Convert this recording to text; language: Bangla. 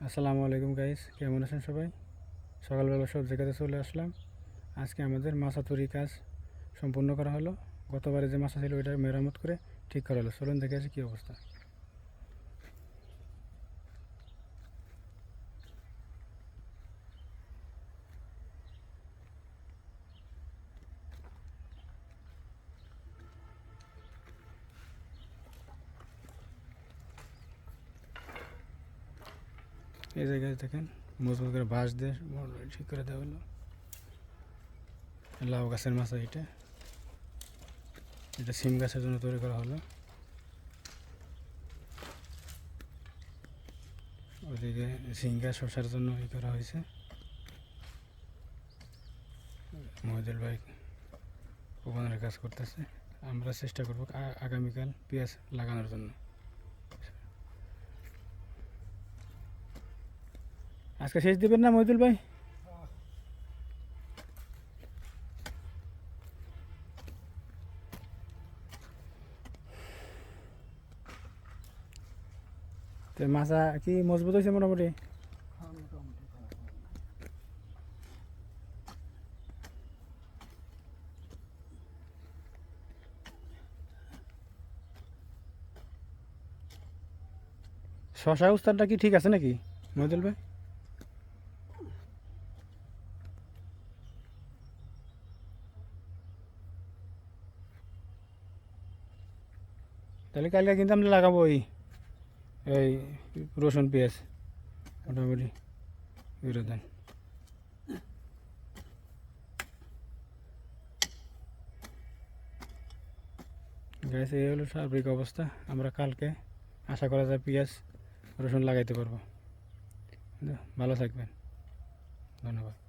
আসসালামু আলাইকুম গাইস, কেমন আছেন সবাই? সকালবেলা সব জায়গাতে চলে আসলাম। আজকে আমাদের মাছা তৈরি কাজ সম্পূর্ণ করা হলো। গতবারে যে মাছা ছিল ওইটা মেরামত করে ঠিক করা হলো। চলুন দেখে আসি কী অবস্থা। এই জায়গায় দেখেন মজবুত করে বাঁশ দিয়ে ঠিক করে দেওয়া হলো। লাউ গাছের মাছা এটা সিম গাছের জন্য তৈরি করা হলো। ওইদিকে ঝিঙ্গা শসার জন্য করা হয়েছে। মহিদুল ভাই ওখানের কাজ করতেছে। আমরা চেষ্টা করব আগামীকাল পেঁয়াজ লাগানোর জন্য। আজকে শেষ দিবেন না মহিদুল ভাই? তো মাছা কি মজবুত হয়েছে মোটামুটি? শশা উস্তারটা কি ঠিক আছে নাকি মহিদুল ভাই? তাহলে কালকে কিন্তু আমরা লাগাবো এই রসুন পেঁয়াজ মোটামুটি করে দেন। গ্যাস এই হলো সার্বিক অবস্থা। আমরা কালকে আশা করা যায় পেঁয়াজ রসুন লাগাইতে পারবো। ভালো থাকবেন, ধন্যবাদ।